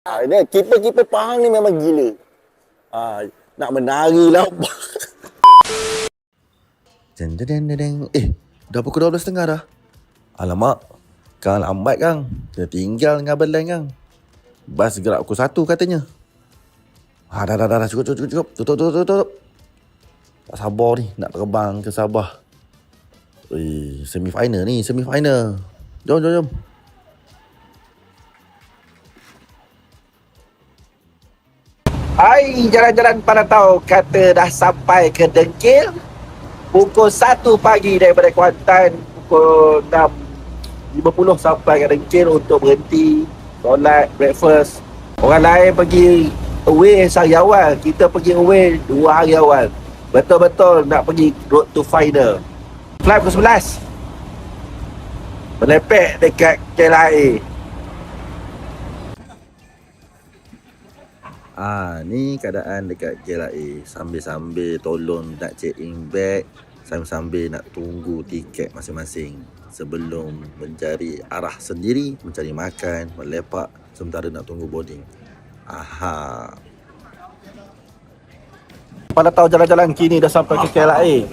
Dia kiper-kiper Pahang ni memang gila. Nak menari lah. Dah pukul 12.30 dah. Alamak, Kang lambat Kang. Dia tinggal dengan Abang Lan Kang. Bas gerak pukul 1 katanya. Dah. Cukup. Tutup. Tak sabar ni nak terbang ke Sabah. Semi-final. Jom. Hai, jalan-jalan pada tahu kata dah sampai ke Dengkil pukul 1 pagi daripada Kuantan, pukul 6.50 sampai ke Dengkil untuk berhenti, solat, breakfast. Orang lain pergi away sehari awal, kita pergi away 2 hari awal. Betul-betul nak pergi road to final. Flight pukul 11, melepek dekat KLIA. Ni keadaan dekat KLIA. Sambil-sambil tolong nak check in bag, sambil-sambil nak tunggu tiket masing-masing sebelum mencari arah sendiri, mencari makan, melepak sementara nak tunggu boarding. Pada tahu jalan-jalan kini dah sampai ke KLIA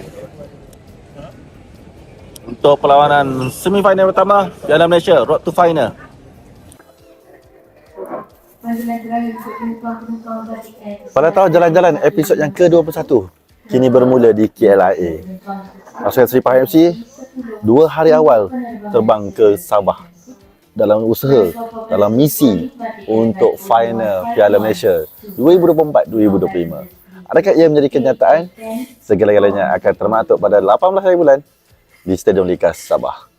untuk perlawanan semifinal pertama Piala Malaysia Road to Final. Pada tahu jalan-jalan episod yang ke-21 kini bermula di KLIA. Pasukan Seri Pahang FC 2 hari awal terbang ke Sabah dalam usaha, dalam misi untuk final Piala Malaysia 2024-2025. Adakah ia menjadi kenyataan? Segala-galanya akan termaktub pada 18 hari bulan di Stadium Likas Sabah.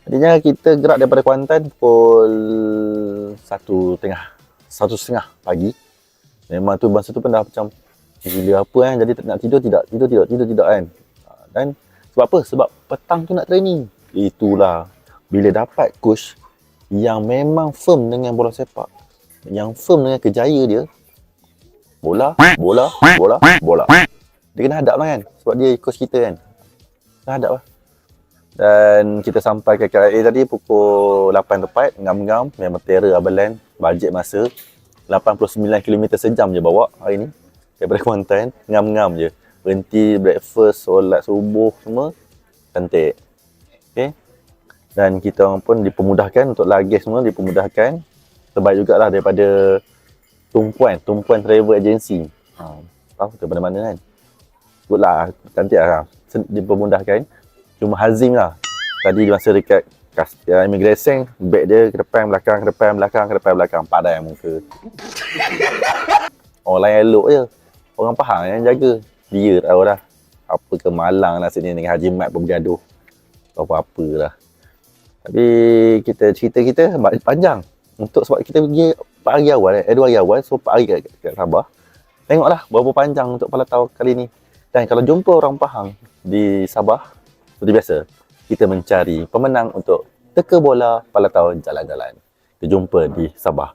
Jadinya kita gerak daripada Kuantan pukul 1.30 pagi. Memang tu masa tu pun dah macam gila apa kan. Jadi nak tidur tidak kan. Dan sebab apa? Sebab petang tu nak training. Itulah bila dapat coach yang memang firm dengan bola sepak, yang firm dengan kejaya dia, bola. Dia kena hadap lah kan. Sebab dia coach kita kan. Kena hadap lah. Dan kita sampai ke KLIA tadi pukul 8 tepat. Ngam-ngam, memang terror Abang Lan. Bajet masa 89 km sejam je bawa hari ni daripada Kuantan. Ngam-ngam je, berhenti, breakfast, solat subuh semua cantik. Okay. Dan kita pun dipermudahkan untuk luggage semua, dipermudahkan. Terbaik jugalah daripada Tumpuan Travel Agency. Tahu daripada mana kan. Good lah, cantik lah, dipermudahkan. Cuma Hazim lah, tadi masa dekat immigration, beg dia ke depan belakang, padai muka. Orang lain elok je, orang Pahang yang jaga. Dia tahu dah apa ke Malang lah sini dengan Haji Mat pun bergaduh, apa-apa lah. Tapi cerita kita panjang. Untuk sebab kita pergi 4 hari awal, 2 hari awal, so 4 hari kat Sabah. Tengoklah berapa panjang untuk Palatau kali ni. Dan kalau jumpa orang Pahang di Sabah, seperti biasa, kita mencari pemenang untuk teka bola Palatau jalan-jalan. Kita jumpa di Sabah.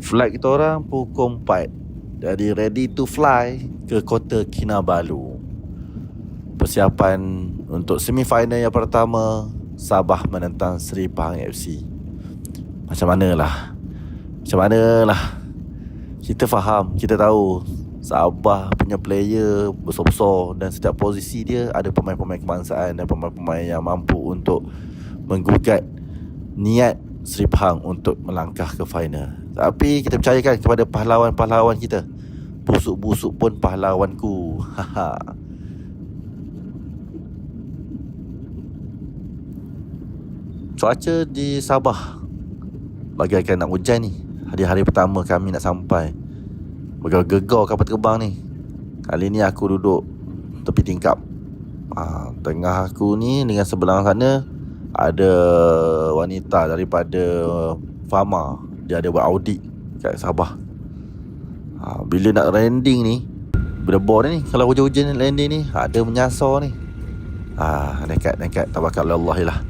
Flight kita orang pukul 4. Jadi ready to fly ke Kota Kinabalu. Persiapan untuk semifinal yang pertama, Sabah menentang Seri Pahang FC. Macam manalah. Kita faham, kita tahu Sabah punya player besar-besar dan setiap posisi dia ada pemain-pemain kebangsaan dan pemain-pemain yang mampu untuk menggugat niat Seri Pahang untuk melangkah ke final. Tapi kita percayakan kepada pahlawan-pahlawan kita. Busuk-busuk pun pahlawanku. Cuaca di Sabah bagaikan nak hujan ni. Hari-hari pertama kami nak sampai, bergegar kapal terbang ni. Kali ni aku duduk tepi tingkap. Tengah aku ni dengan sebelah sana ada wanita daripada Fama. Dia ada buat audit kat Sabah. Bila nak landing ni, berdebar ni, kalau hujan-hujan landing ni, ada menyasar ni. Nekat tawakkalullah lah.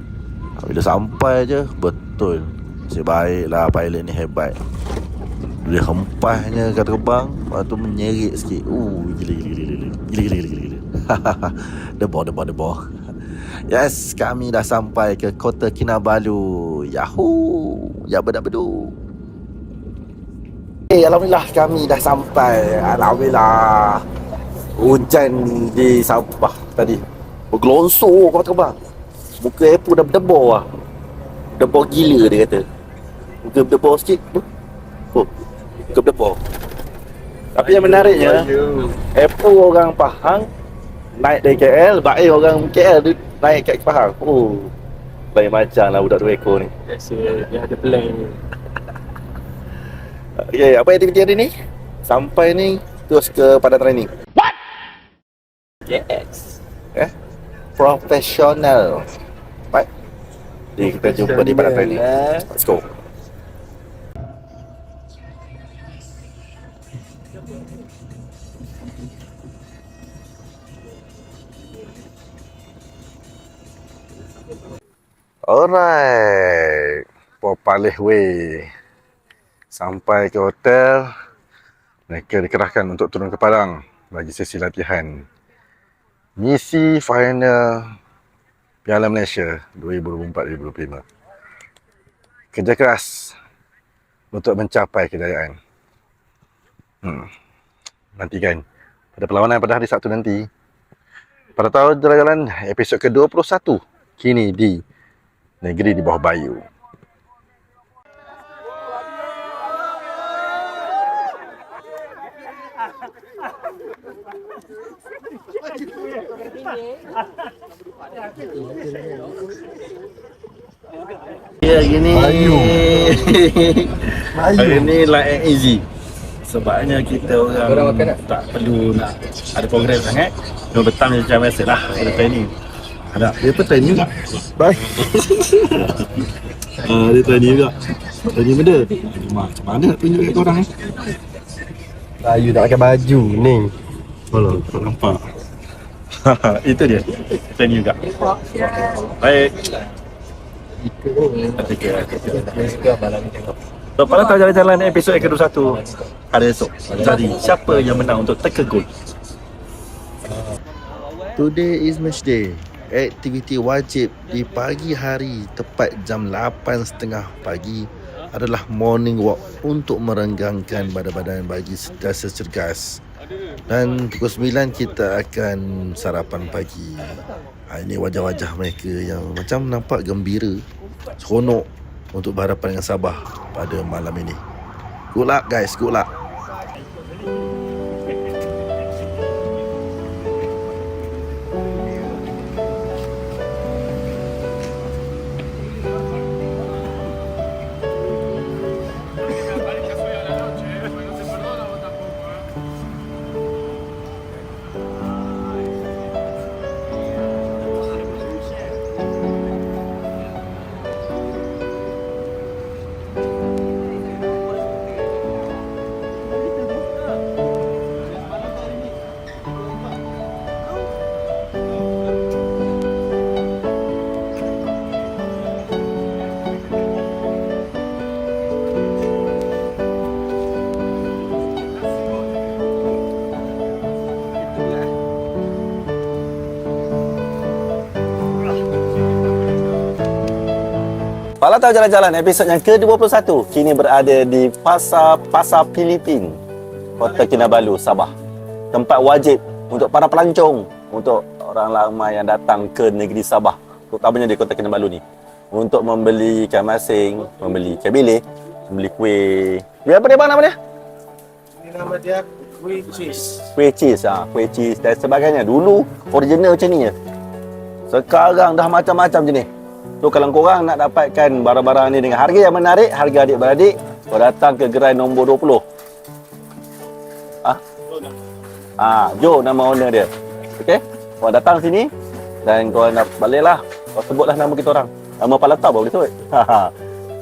Bila sampai je, betul, nasib baiklah pilot ni hebat. Dia hempasnya kat terbang, lepas tu menyerit sikit. Gila. Debar. Yes, kami dah sampai ke Kota Kinabalu. Yahoo! Ya bedu. Alhamdulillah kami dah sampai. Alhamdulillah. Hujan di Sabah tadi bergelonsor kau terbang. Muka airport dah berdebor lah. Berdebor gila dia kata. Muka berdebor sikit. Oh, muka berdebor. Tapi yang menariknya, airport orang Pahang naik dari KL, baik orang KL naik kat Pahang. Oh, lain macam lah budak 2 ekor ni. Biasa dia ada plan. Okay, apa aktiviti hari ni? Sampai ni terus ke padang training. Yes. Profesional. Baik. Jadi kita jumpa di padang training. Let's go. Alright. Popalih way. Sampai ke hotel. Mereka dikerahkan untuk turun ke padang bagi sesi latihan misi final Piala Malaysia 2024-2025. Kerja keras untuk mencapai kejayaan. Nantikan pada perlawanan pada hari Sabtu nanti. Pada tahun jalan-jalan episod ke-21 kini di Negeri di Bawah Bayu. Ya, hari ni hari ni light and easy. Sebabnya kita orang tak perlu nak ada program sangat. Cuma petang macam biasa lah ada training. Ada, dia pun training juga. Baik. Dia training juga. Training benda. Macam mana nak tunjuk kat korang ni? Ayu tak pakai baju ni. Kalau tak nampak. Itu dia. Training juga. Baik. So, pada tahu jalan-jalan episod ke-21 hari esok. Jadi, siapa yang menang untuk teka gol? Today is match day. Aktiviti wajib di pagi hari tepat jam 8.30 pagi adalah morning walk untuk merenggangkan badan-badan bagi sentiasa cergas. Dan pukul 9 kita akan sarapan pagi. Ini wajah-wajah mereka yang macam nampak gembira, seronok untuk berhadapan dengan Sabah pada malam ini. Good luck guys, good luck. Kalau tahu jalan-jalan episod yang ke-21 kini berada di Pasar Pilipin, Kota Kinabalu, Sabah. Tempat wajib untuk para pelancong, untuk orang ramai yang datang ke negeri Sabah, terutamanya di Kota Kinabalu ni, untuk membeli ikan masing, membeli ikan bilis, membeli kuih. Kuih apa dia bang nama dia? Nama dia kuih cheese. Kuih cheese, kuih cheese dan sebagainya. Dulu original macam ni je. Sekarang dah macam-macam jenis. So kalau korang nak dapatkan barang-barang ni dengan harga yang menarik, harga adik-beradik, kau datang ke gerai nombor 20. Joe nama owner dia. Okey? Kau datang sini dan kau nak baliklah. Kau sebutlah nama kita orang. Nama Palatau baru boleh sebut.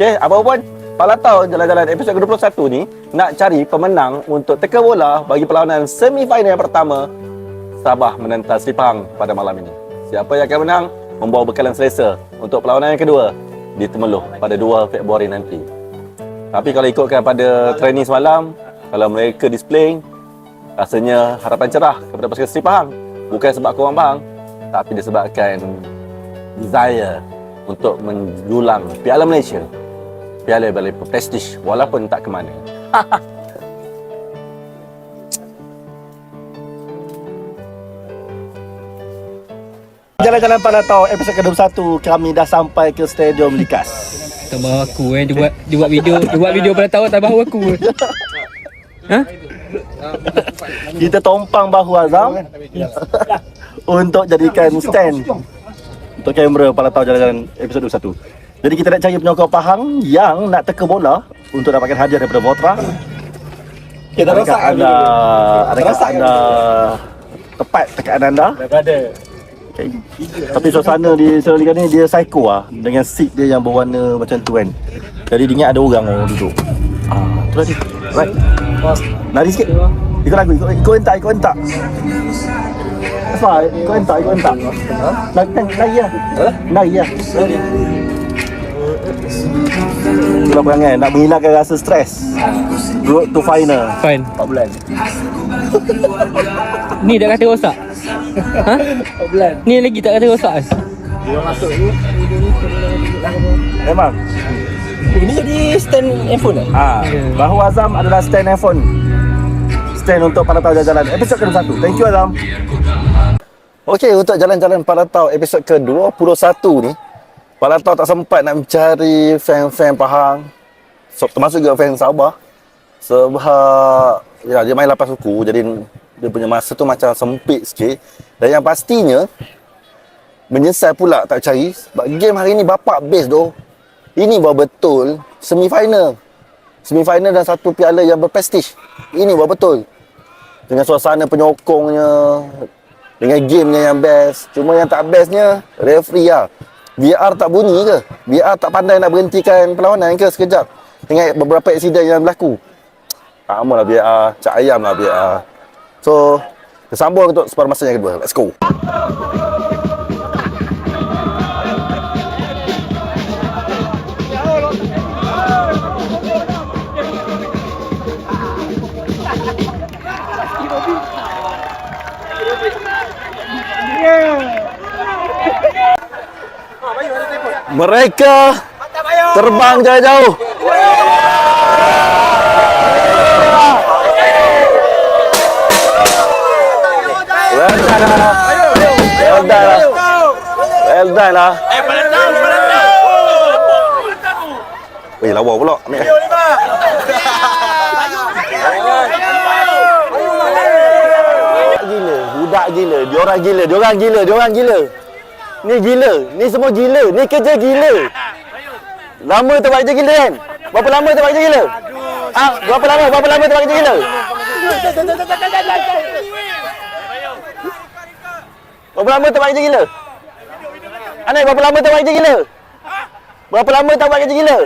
Okey, apa pun Palatau jalan-jalan episod ke-21 ni nak cari pemenang untuk teka bola bagi perlawanan semi-final yang pertama Sabah menentang Sri Pahang pada malam ini. Siapa yang akan menang membawa bekalan selesa untuk perlawanan yang kedua di Temeloh pada 2 Februari nanti. Tapi kalau ikutkan pada training semalam, kalau mereka display, rasanya harapan cerah kepada pasukan Sri Pahang. Bukan sebab korang Pahang, tapi disebabkan desire untuk menjulang Piala Malaysia, Piala Balai Prestige walaupun tak ke mana. Jalan-jalan Palatau episod ke-21, kami dah sampai ke Stadium Likas. Tambah aku dia buat video pada tahu tambah aku. Ha? Kita tompang bahu Azam untuk jadikan stand untuk kamera Palatau jalan-jalan episod 21. Jadi kita nak cari penyokong Pahang yang nak teka bola untuk dapatkan hadiah daripada Votra. Kita adakah anda tepat tekaan anda? Okay. Tapi suasana di Serliga ni dia psycho lah, dengan seat dia yang berwarna macam tu kan. Jadi dia ingat ada orang duduk. Tu tadi. Right. Lari sikit. Ikut lagu, ikut hentak. Apa? Ikut hentak. Lari lah. Itulah perangai nak menghilangkan rasa stres. Road to final. Fine. 4 bulan. Ni dah kata rosak. Ha? 4 bulan. Ni lagi tak kata rosak kan? Memang. Ini jadi stand handphone kan? Bahu Azam adalah stand iPhone. Stand untuk Palatau jalan-jalan episod ke-21. Thank you Azam. Okey, untuk jalan-jalan Palatau episod ke-21 ni, Palatau tak sempat nak mencari fan-fan Pahang, termasuk juga fan Sabah. Sebab ya, dia main 8 suku, jadi dia punya masa tu macam sempit sikit. Dan yang pastinya menyesal pula tak cari, sebab game hari ni bapak best doh. Ini baru betul semi-final dan satu piala yang berprestige. Ini baru betul. Dengan suasana penyokongnya, dengan gamenya yang best. Cuma yang tak bestnya referee lah. VR tak bunyi ke? VR tak pandai nak berhentikan perlawanan ke sekejap? Tengok beberapa aksiden yang berlaku. Sama lah VR, cak ayam lah VR. So, kita sambung untuk separuh masa yang kedua. Let's go. Mereka terbang jauh-jauh. Well done lah. Weh, lawa pula. Ambil. Gila, budak gila. Diorang gila. Ni gila. Ni semua gila. Ni kerja gila. Lama tak buat kerja gila kan? Berapa lama tak buat kerja gila? Berapa lama tak buat kerja gila? Berapa lama tak buat kerja gila? Aneh, berapa lama tak buat kerja gila? Berapa lama tak buat kerja gila?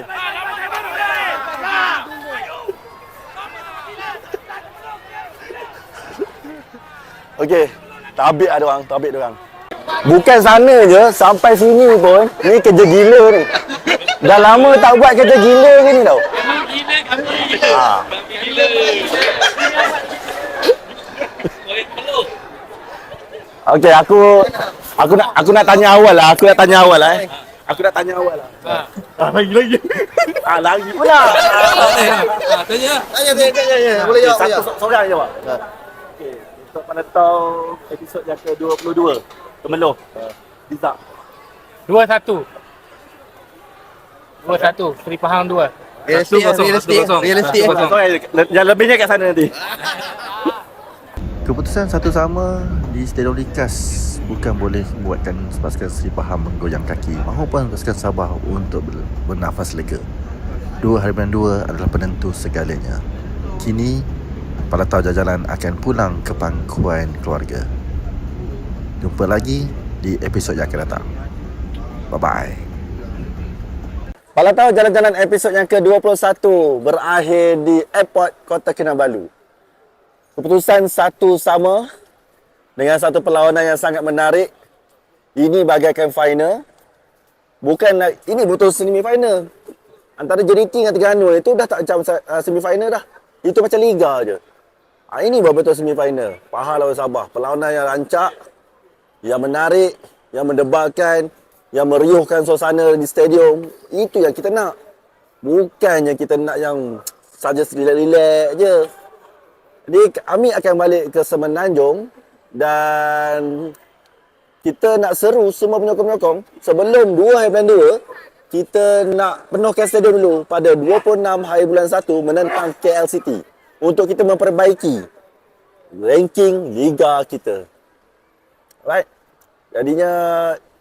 Okey, tabik lah diorang. Bukan sana je, sampai sini pun, ni kerja gila ni. Dah lama tak buat kerja gila ke ni tau. Okey, aku nak tanya awal lah. Lagi. Lagi pula. Tanya. Boleh jawab. Satu seorang je Pak. Okey, untuk Palatau episod yang ke-22. Temeloh. Liza. 2-1. Seri Pahang 2. Realistik. Yang lebihnya kat sana nanti. Keputusan satu sama di Stadium Likas bukan boleh membuatkan pasukan Seri Pahang menggoyang kaki maupun pasukan Sabah untuk bernafas lega. 2/2 adalah penentu segalanya. Kini Palatau Jajalan akan pulang ke pangkuan keluarga. Jumpa lagi di episod yang akan datang. Bye-bye. Palatau Jalan-Jalan episod yang ke-21 berakhir di Airport Kota Kinabalu. Keputusan satu sama dengan satu perlawanan yang sangat menarik. Ini bagaikan final. Ini betul semi-final. Antara JDT dengan Terengganu itu dah tak macam semi-final dah. Itu macam liga je. Ini betul semi-final. Pahang lawan Sabah. Perlawanan yang rancak, yang menarik, yang mendebarkan, yang meriuhkan suasana di stadium. Itu yang kita nak. Bukannya kita nak yang saja relax-relax je. Jadi kami akan balik ke Semenanjung dan kita nak seru semua penyokong-penyokong sebelum 2 hari bulan 2, kita nak penuhkan stadium dulu pada 26 hari bulan 1 menentang KL City untuk kita memperbaiki ranking liga kita. Right? Jadinya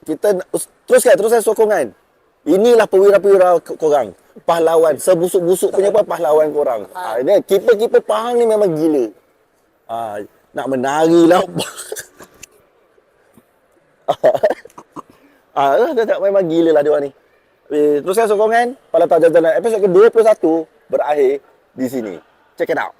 kita teruskan sokongan. Inilah perwira-perwira korang. Pahlawan. Sebusuk-busuk punya pun pahlawan korang. Ini kiper-kiper Pahang ni memang gila. Nak menari lah. Memang gila lah diorang ni. Teruskan sokongan. Pada jalan episod ke-21 berakhir di sini. Check it out.